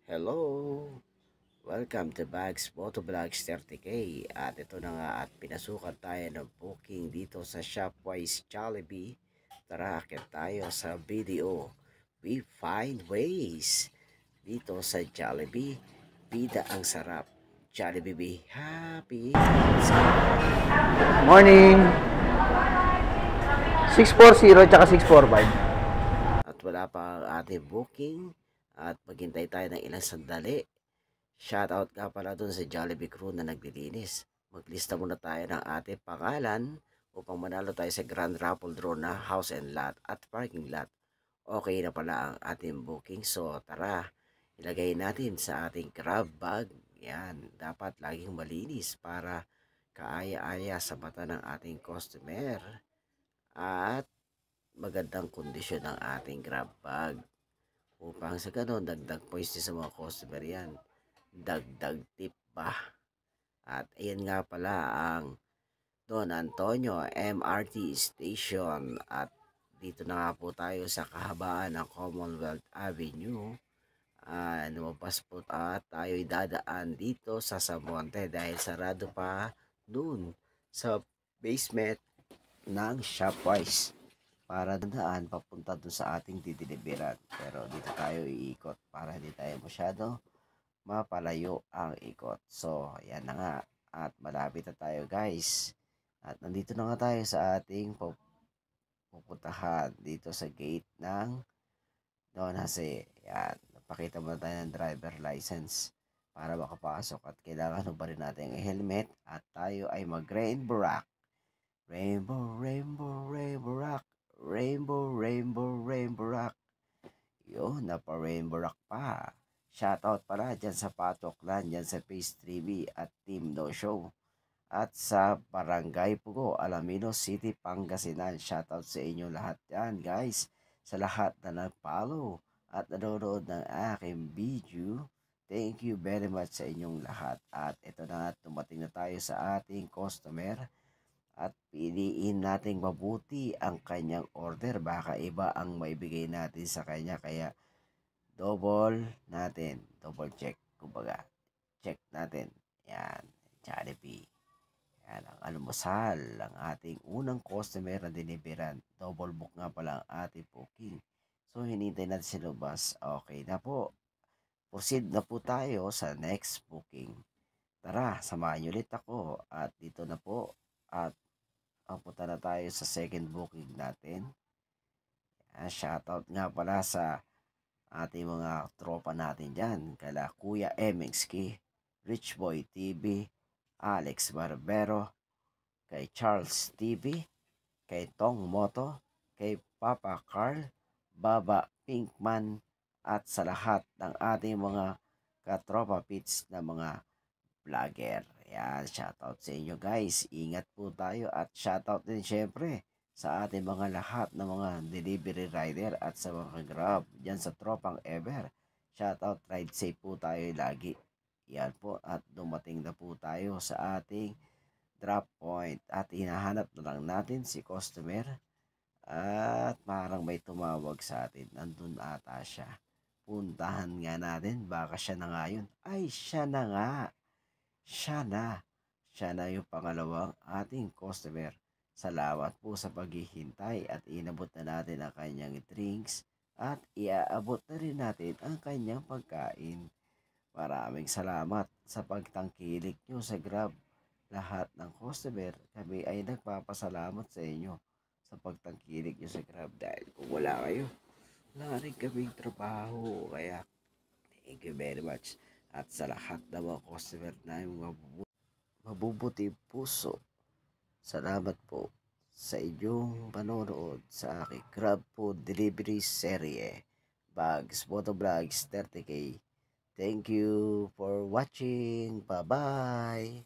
Hello! Welcome to Bags Motovlogs 30K. At ito na nga at pinasukan tayo ng booking dito sa Shopwise Jollibee. Tara, akit tayo sa video. We find ways. Dito sa Jollibee, bida ang sarap. Jollibee be happy. Morning! 640 tsaka 645. At wala pa ang ating booking. At maghintay tayo ng ilang sandali. Shoutout nga pala dun sa Jollibee crew na naglilinis. Maglista muna tayo ng ating pangalan upang manalo tayo sa Grand Raffle Draw na house and lot at parking lot. Okay na pala ang ating booking. So tara, ilagay natin sa ating grab bag. Yan, dapat laging malinis para kaaya-aya sa mata ng ating customer. At magandang kondisyon ng ating grab bag. Upang sa ganon, dagdag points sa mga customer yan. Dagdag tip pa. At ayan nga pala ang Don Antonio MRT Station. At dito na nga po tayo sa kahabaan ng Commonwealth Avenue. Lumabas po at tayo'y dadaan dito sa Samonte dahil sarado pa dun sa basement ng Shopwise para daan papunta dun sa ating dideliveran. Pero dito tayo iikot para hindi tayo masyado mapalayo ang ikot. So, yan na nga. At malapit na tayo guys. At nandito na nga tayo sa ating pupuntahan dito sa gate ng Don Jose. Yan. Napakita muna tayo ng driver license para makapasok. At kailangan ba rin natin ang helmet. At tayo ay mag-rainbow rock. Rainbow, rainbow, rainbow rock. Rainbow, rainbow, rainbow rock. Yun, napa-rainbow rock pa. Shoutout pala dyan sa Patoklan, dyan sa Phase 3B at Team No Show. At sa Barangay Pugo, Alaminos City, Pangasinan. Shoutout sa inyo lahat yan guys. Sa lahat na nag-follow at nanonood ng aking video. Thank you very much sa inyong lahat. At ito na, tumating na tayo sa ating customer. At piliin nating mabuti ang kanyang order. Baka iba ang maibigay natin sa kanya. Kaya double natin. Double check. Kumbaga, check natin. Yan. Jollibee. Yan ang almusal. Ang ating unang customer na dinibiran. Double book nga pala ang ating booking. So, hinintay natin si Lubas. Okay na po. Proceed na po tayo sa next booking. Tara, samahan niyo ulit ako. At dito na po. At papunta na tayo sa second booking natin. Shoutout nga pala sa ating mga tropa natin dyan. Kala Kuya MXK, Rich Boy TV, Alex Barbero, kay Charles TV, kay Tong Moto, kay Papa Carl, Baba Pinkman, at sa lahat ng ating mga katropa pits na mga vlogger. Yan, shoutout sa inyo guys. Ingat po tayo at shoutout din syempre sa ating mga lahat ng mga delivery rider at sa mga grab dyan sa tropang ever. Shoutout, ride safe po tayo lagi. Yan po at dumating na po tayo sa ating drop point at hinahanap na lang natin si customer at parang may tumawag sa atin. Nandun ata siya. Puntahan nga natin, baka siya na nga yun. Ay, siya na nga. Siya na. Siya na yung pangalawang ating customer. Salamat po sa paghihintay at inabot na natin ang kanyang drinks at iaabot na rin natin ang kanyang pagkain. Maraming salamat sa pagtangkilik nyo sa Grab. Lahat ng customer, kami ay nagpapasalamat sa inyo sa pagtangkilik nyo sa Grab dahil kung wala kayo, wala rin kaming trabaho. Kaya, thank you very much. At sa lahat ng mga customer na yung mabubuti puso, salamat po sa inyong panonood sa aking Grab Food Delivery Serye. Bags Motovlogs 30K. Thank you for watching. Bye-bye.